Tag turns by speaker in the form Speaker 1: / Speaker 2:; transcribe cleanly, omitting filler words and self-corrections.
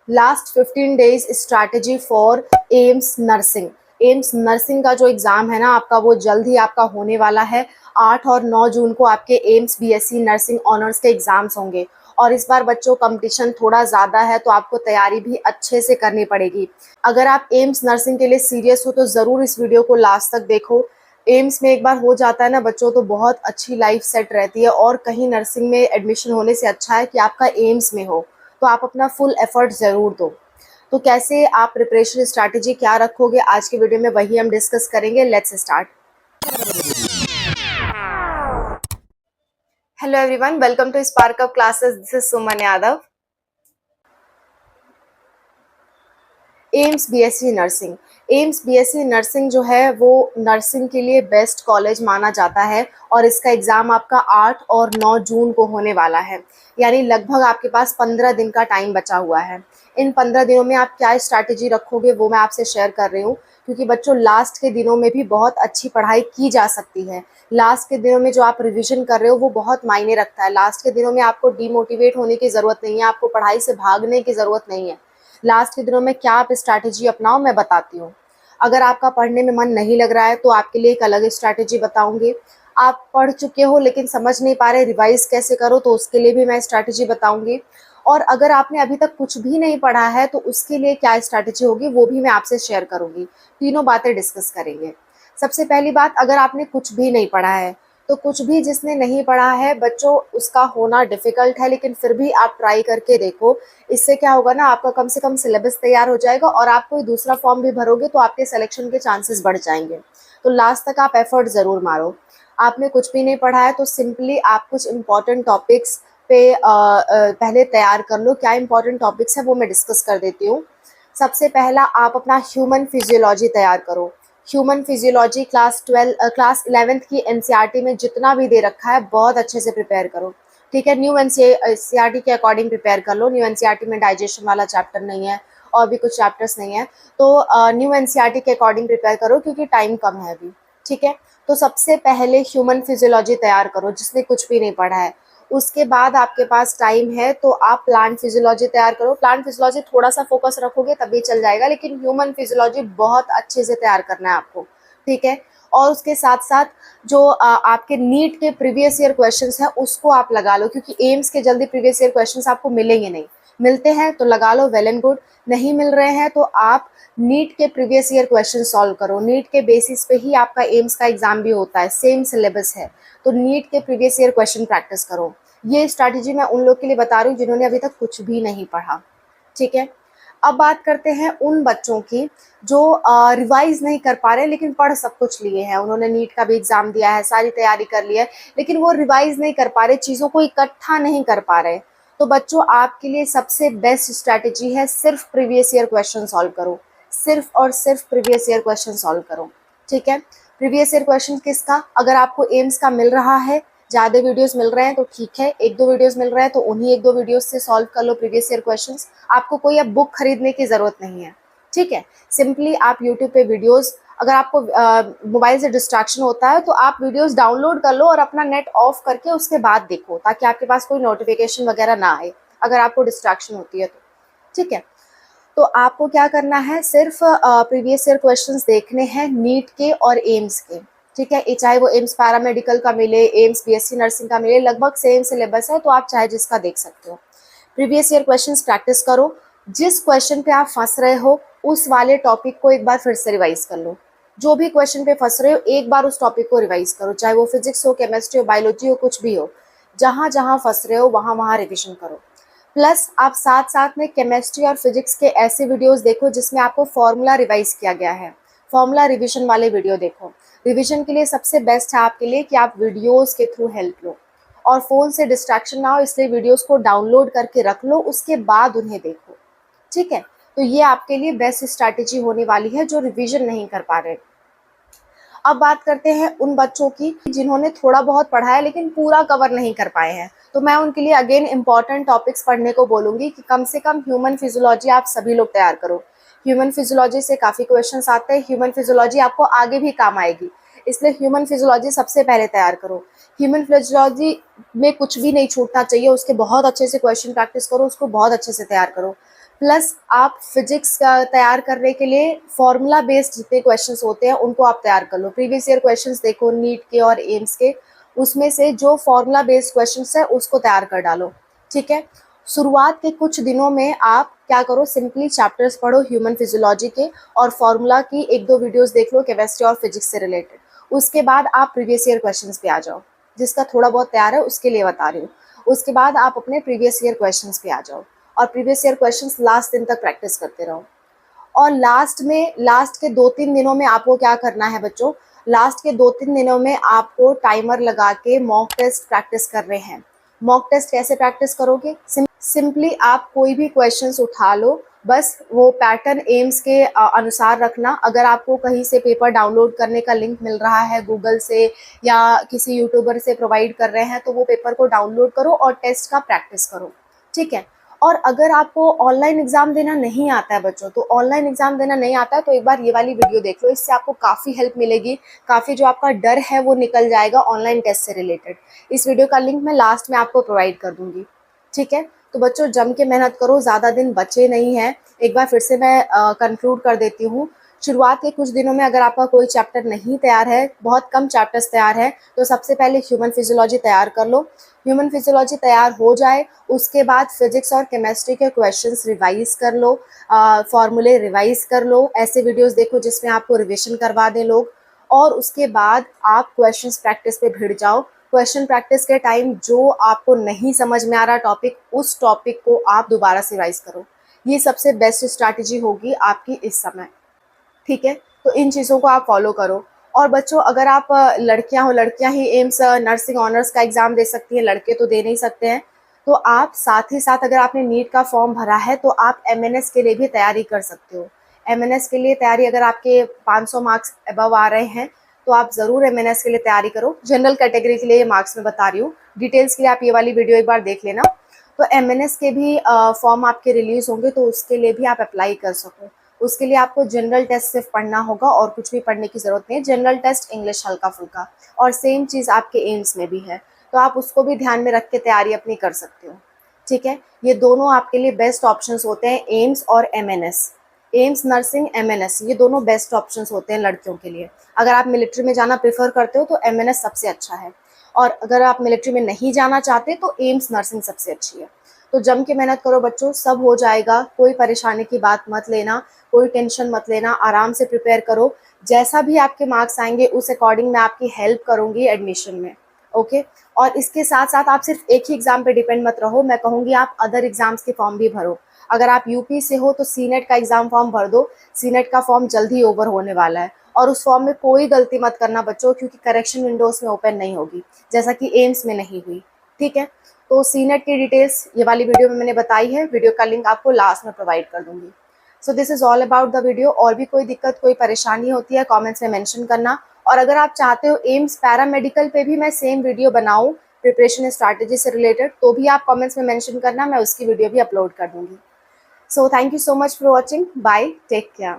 Speaker 1: Last 15 days strategy for AIIMS nursing. AIIMS nursing का जो exam है ना आपका, वो जल्द ही आपका होने वाला है। 8 और 9 जून को आपके एम्स बीएससी नर्सिंग ऑनर्स के एग्ज़ाम्स होंगे और इस बार बच्चों कंपटीशन थोड़ा ज़्यादा है, तो आपको तैयारी भी अच्छे से करनी पड़ेगी। अगर आप एम्स नर्सिंग के लिए सीरियस हो तो ज़रूर इस वीडियो को लास्ट तक देखो। एम्स में एक बार हो जाता है ना बच्चों, तो बहुत अच्छी लाइफ सेट रहती है और कहीं नर्सिंग में एडमिशन होने से अच्छा है कि आपका एम्स में हो, तो आप अपना फुल एफर्ट ज़रूर दो। तो कैसे आप प्रिपरेशन स्ट्रैटेजी क्या रखोगे, आज के वीडियो में वही हम डिस्कस करेंगे। Let's start. Hello everyone, welcome to spark up classes. This is Suman Yadav. AIIMS BSc nursing. AIIMS BSc nursing जो है वो नर्सिंग के लिए बेस्ट कॉलेज माना जाता है और इसका एग्ज़ाम आपका 8 और 9 जून को होने वाला है। यानी लगभग आपके पास 15 दिन का टाइम बचा हुआ है। इन 15 दिनों में आप क्या स्ट्रैटेजी रखोगे वो मैं आपसे शेयर कर रही हूँ, क्योंकि बच्चों लास्ट के दिनों में भी बहुत अच्छी पढ़ाई की जा सकती है। लास्ट के दिनों में जो आप रिविज़न कर रहे हो वो बहुत मायने रखता है। लास्ट के दिनों में आपको डीमोटिवेट होने की ज़रूरत नहीं है, आपको पढ़ाई से भागने की ज़रूरत नहीं है। लास्ट के दिनों में क्या आप स्ट्रैटेजी अपनाओ, मैं बताती हूँ। अगर आपका पढ़ने में मन नहीं लग रहा है तो आपके लिए एक अलग स्ट्रैटेजी बताऊंगी। आप पढ़ चुके हो लेकिन समझ नहीं पा रहे रिवाइज कैसे करो, तो उसके लिए भी मैं स्ट्रैटेजी बताऊंगी। और अगर आपने अभी तक कुछ भी नहीं पढ़ा है तो उसके लिए क्या स्ट्रैटेजी होगी वो भी मैं आपसे शेयर करूंगी। तीनों बातें डिस्कस करेंगे। सबसे पहली बात, अगर आपने कुछ भी नहीं पढ़ा है तो कुछ भी जिसने नहीं पढ़ा है बच्चों, उसका होना डिफ़िकल्ट है, लेकिन फिर भी आप ट्राई करके देखो। इससे क्या होगा ना, आपका कम से कम सिलेबस तैयार हो जाएगा और आप कोई दूसरा फॉर्म भी भरोगे तो आपके सिलेक्शन के चांसेस बढ़ जाएंगे। तो लास्ट तक आप एफर्ट ज़रूर मारो। आपने कुछ भी नहीं पढ़ा है तो सिंपली आप कुछ इंपॉर्टेंट टॉपिक्स पे पहले तैयार कर लो। क्या इंपॉर्टेंट टॉपिक्स है वो मैं डिस्कस कर देती हूँ। सबसे पहला, आप अपना ह्यूमन फिजियोलॉजी तैयार करो। ह्यूमन फिजियोलॉजी क्लास 11th की एनसीईआरटी में जितना भी दे रखा है बहुत अच्छे से प्रिपेयर करो। ठीक है, न्यू एनसीईआरटी के अकॉर्डिंग प्रिपेयर कर लो। न्यू एनसीईआरटी में डाइजेशन वाला चैप्टर नहीं है और भी कुछ चैप्टर्स नहीं है, तो न्यू एनसीईआरटी के अकॉर्डिंग प्रिपेयर करो क्योंकि टाइम कम है अभी। ठीक है, तो सबसे पहले ह्यूमन फिजियोलॉजी तैयार करो जिसने कुछ भी नहीं पढ़ा है। उसके बाद आपके पास टाइम है तो आप प्लांट फिजियोलॉजी तैयार करो। प्लांट फिजियोलॉजी थोड़ा सा फोकस रखोगे तभी चल जाएगा, लेकिन ह्यूमन फिजियोलॉजी बहुत अच्छे से तैयार करना है आपको। ठीक है, और उसके साथ साथ जो आपके नीट के प्रीवियस ईयर क्वेश्चंस हैं उसको आप लगा लो, क्योंकि एम्स के जल्दी प्रीवियस ईयर क्वेश्चंस आपको मिलेंगे नहीं। मिलते हैं तो लगा लो, वेल एंड गुड। नहीं मिल रहे हैं तो आप नीट के प्रीवियस ईयर क्वेश्चन सॉल्व करो। नीट के बेसिस पे ही आपका एम्स का एग्जाम भी होता है, सेम सिलेबस है, तो नीट के प्रीवियस ईयर क्वेश्चन प्रैक्टिस करो। ये स्ट्रैटेजी मैं उन लोग के लिए बता रही हूँ जिन्होंने अभी तक कुछ भी नहीं पढ़ा। ठीक है, अब बात करते हैं उन बच्चों की जो रिवाइज नहीं कर पा रहे लेकिन पढ़ सब कुछ लिए हैं। उन्होंने नीट का भी एग्जाम दिया है, सारी तैयारी कर ली है, लेकिन वो रिवाइज नहीं कर पा रहे, चीज़ों को इकट्ठा नहीं कर पा रहे। तो बच्चों, आपके लिए सबसे बेस्ट स्ट्रैटेजी है सिर्फ प्रीवियस ईयर क्वेश्चन सॉल्व करो। सिर्फ और सिर्फ प्रीवियस ईयर क्वेश्चन सॉल्व करो। ठीक है, प्रीवियस ईयर क्वेश्चन किसका, अगर आपको एम्स का मिल रहा है, ज़्यादा वीडियोस मिल रहे हैं तो ठीक है, 1-2 वीडियोस मिल रहे हैं तो उन्हीं 1-2 वीडियोस से सॉल्व कर लो प्रीवियस ईयर क्वेश्चंस। आपको कोई अब बुक खरीदने की ज़रूरत नहीं है। ठीक है, सिंपली आप यूट्यूब पे वीडियोस, अगर आपको मोबाइल से डिस्ट्रैक्शन होता है तो आप वीडियोस डाउनलोड कर लो और अपना नेट ऑफ करके उसके बाद देखो, ताकि आपके पास कोई नोटिफिकेशन वगैरह ना आए अगर आपको डिस्ट्रैक्शन होती है तो। ठीक है, तो आपको क्या करना है, सिर्फ प्रीवियस ईयर क्वेश्चंस देखने हैं नीट के और एम्स के। ठीक है, चाहे वो एम्स पैरामेडिकल का मिले, एम्स बीएससी नर्सिंग का मिले, लगभग सेम सिलेबस है, तो आप चाहे जिसका देख सकते हो। प्रीवियस ईयर क्वेश्चंस प्रैक्टिस करो। जिस क्वेश्चन पे आप फंस रहे हो उस वाले टॉपिक को एक बार फिर से रिवाइज कर लो। जो भी क्वेश्चन पे फंस रहे हो एक बार उस टॉपिक को रिवाइज करो, चाहे वो फिजिक्स हो, केमिस्ट्री हो, बायोलॉजी हो, कुछ भी हो। जहाँ जहाँ फंस रहे हो वहाँ वहाँ रिविजन करो। प्लस आप साथ साथ में केमिस्ट्री और फिजिक्स के ऐसे वीडियोस देखो जिसमें आपको फॉर्मूला रिवाइज किया गया है। फॉर्मूला रिवीजन वाले वीडियो देखो। रिवीजन के लिए सबसे बेस्ट है आपके लिए कि आप वीडियोस के थ्रू हेल्प लो, और फ़ोन से डिस्ट्रैक्शन ना हो इसलिए वीडियोस को डाउनलोड करके रख लो, उसके बाद उन्हें देखो। ठीक है, तो ये आपके लिए बेस्ट स्ट्रैटेजी होने वाली है जो रिवीजन नहीं कर पा रहे। अब बात करते हैं उन बच्चों की जिन्होंने थोड़ा बहुत पढ़ा है लेकिन पूरा कवर नहीं कर पाए हैं, तो मैं उनके लिए अगेन इंपॉर्टेंट टॉपिक्स पढ़ने को बोलूँगी कि कम से कम ह्यूमन फिजियोलॉजी आप सभी लोग तैयार करो। ह्यूमन फिजियोलॉजी से काफ़ी क्वेश्चंस आते हैं, ह्यूमन फिजियोलॉजी आपको आगे भी काम आएगी, इसलिए ह्यूमन फिजियोलॉजी सबसे पहले तैयार करो। ह्यूमन फिजियोलॉजी में कुछ भी नहीं छूटना चाहिए, उसके बहुत अच्छे से क्वेश्चन प्रैक्टिस करो, उसको बहुत अच्छे से तैयार करो। प्लस आप फिजिक्स का तैयार करने के लिए फॉर्मूला बेस्ड जितने क्वेश्चंस होते हैं उनको आप तैयार कर लो। प्रीवियस ईयर क्वेश्चंस देखो नीट के और एम्स के, उसमें से जो फॉर्मूला बेस्ड क्वेश्चंस है उसको तैयार कर डालो, ठीक है। शुरुआत के कुछ दिनों में आप क्या करो, सिंपली चैप्टर्स पढ़ो ह्यूमन फिजियोलॉजी के, और फॉर्मूला की 1-2 वीडियोस देख लो केमिस्ट्री और फिजिक्स से रिलेटेड। उसके बाद आप प्रीवियस ईयर क्वेश्चंस पे आ जाओ, जिसका थोड़ा बहुत तैयार है उसके लिए बता रही हूँ। उसके बाद आप अपने प्रीवियस ईयर क्वेश्चंस पे आ जाओ, और प्रीवियस ईयर क्वेश्चंस लास्ट दिन तक प्रैक्टिस करते रहो। और लास्ट के 2-3 दिनों में आपको क्या करना है बच्चों, लास्ट के 2-3 दिनों में आपको टाइमर लगा के मॉक टेस्ट प्रैक्टिस कर रहे हैं। मॉक टेस्ट कैसे प्रैक्टिस करोगे, सिंपली आप कोई भी क्वेश्चंस उठा लो, बस वो पैटर्न एम्स के अनुसार रखना। अगर आपको कहीं से पेपर डाउनलोड करने का लिंक मिल रहा है गूगल से या किसी यूट्यूबर से प्रोवाइड कर रहे हैं, तो वो पेपर को डाउनलोड करो और टेस्ट का प्रैक्टिस करो, ठीक है। और अगर आपको ऑनलाइन एग्जाम देना नहीं आता है बच्चों, तो ऑनलाइन एग्जाम देना नहीं आता है तो एक बार ये वाली वीडियो देख लो, इससे आपको काफ़ी हेल्प मिलेगी, काफ़ी जो आपका डर है वो निकल जाएगा ऑनलाइन टेस्ट से रिलेटेड। इस वीडियो का लिंक मैं लास्ट में आपको प्रोवाइड कर दूंगी, ठीक है। तो बच्चों जम के मेहनत करो, ज़्यादा दिन बचे नहीं हैं। एक बार फिर से मैं कंक्लूड कर देती हूँ। शुरुआत के कुछ दिनों में अगर आपका कोई चैप्टर नहीं तैयार है, बहुत कम चैप्टर्स तैयार है, तो सबसे पहले ह्यूमन फिजियोलॉजी तैयार कर लो। ह्यूमन फिजियोलॉजी तैयार हो जाए उसके बाद फिजिक्स और केमिस्ट्री के क्वेश्चंस रिवाइज कर लो, फॉर्मूले रिवाइज कर लो, ऐसे वीडियोस देखो जिसमें आपको रिविजन करवा दें लोग। और उसके बाद आप क्वेश्चंस प्रैक्टिस पे भिड़ जाओ। क्वेश्चन प्रैक्टिस के टाइम जो आपको नहीं समझ में आ रहा टॉपिक, उस टॉपिक को आप दोबारा से रिवाइज करो। ये सबसे बेस्ट स्ट्रैटेजी होगी आपकी इस समय, ठीक है। तो इन चीज़ों को आप फॉलो करो। और बच्चों अगर आप लड़कियां हो, लड़कियां ही एम्स नर्सिंग ऑनर्स का एग्ज़ाम दे सकती हैं, लड़के तो दे नहीं सकते हैं, तो आप साथ ही साथ अगर आपने नीट का फॉर्म भरा है तो आप एमएनएस के लिए भी तैयारी कर सकते हो। एमएनएस के लिए तैयारी अगर आपके 500 मार्क्स अबव आ रहे हैं तो आप ज़रूर एमएनएस के लिए तैयारी करो। जनरल कैटेगरी के लिए ये मार्क्स मैं बता रही हूँ, डिटेल्स के लिए आप ये वाली वीडियो एक बार देख लेना। तो एमएनएस के भी फॉर्म आपके रिलीज़ होंगे, तो उसके लिए भी आप अप्लाई कर सको। उसके लिए आपको जनरल टेस्ट सिर्फ पढ़ना होगा और कुछ भी पढ़ने की ज़रूरत नहीं है। जनरल टेस्ट इंग्लिश हल्का फुल्का, और सेम चीज़ आपके एम्स में भी है, तो आप उसको भी ध्यान में रख के तैयारी अपनी कर सकते हो, ठीक है। ये दोनों आपके लिए बेस्ट ऑप्शंस होते हैं, एम्स और एमएनएस। एम्स नर्सिंग, एमएनएस, ये दोनों बेस्ट ऑप्शंस होते हैं लड़कियों के लिए। अगर आप मिलिट्री में जाना प्रेफर करते हो तो एमएनएस सबसे अच्छा है, और अगर आप मिलिट्री में नहीं जाना चाहते तो एम्स नर्सिंग सबसे अच्छी है। तो जम के मेहनत करो बच्चों, सब हो जाएगा। कोई परेशानी की बात मत लेना, कोई टेंशन मत लेना, आराम से प्रिपेयर करो। जैसा भी आपके मार्क्स आएंगे उस अकॉर्डिंग मैं आपकी हेल्प करूँगी एडमिशन में, ओके। और इसके साथ साथ आप सिर्फ एक ही एग्ज़ाम पे डिपेंड मत रहो, मैं कहूँगी आप अदर एग्ज़ाम्स के फॉर्म भी भरो। अगर आप यूपी से हो तो सीनेट का एग्ज़ाम फॉर्म भर दो, सीनेट का फॉर्म जल्द ही ओवर होने वाला है। और उस फॉर्म में कोई गलती मत करना बच्चों, क्योंकि करेक्शन विंडोज में ओपन नहीं होगी, जैसा कि एम्स में नहीं हुई, ठीक है। तो सीनेट की डिटेल्स ये वाली वीडियो में मैंने बताई है, वीडियो का लिंक आपको लास्ट में प्रोवाइड कर दूंगी। So this is all about the video. और भी कोई दिक्कत, कोई परेशानी होती है कमेंट्स में मेंशन करना। और अगर आप चाहते हो एम्स पैरामेडिकल पे भी मैं सेम वीडियो बनाऊं प्रिपरेशन स्ट्रैटेजी से रिलेटेड, तो भी आप कमेंट्स में मेंशन करना, मैं उसकी वीडियो भी अपलोड कर दूंगी। So thank you so much for watching, bye, take care.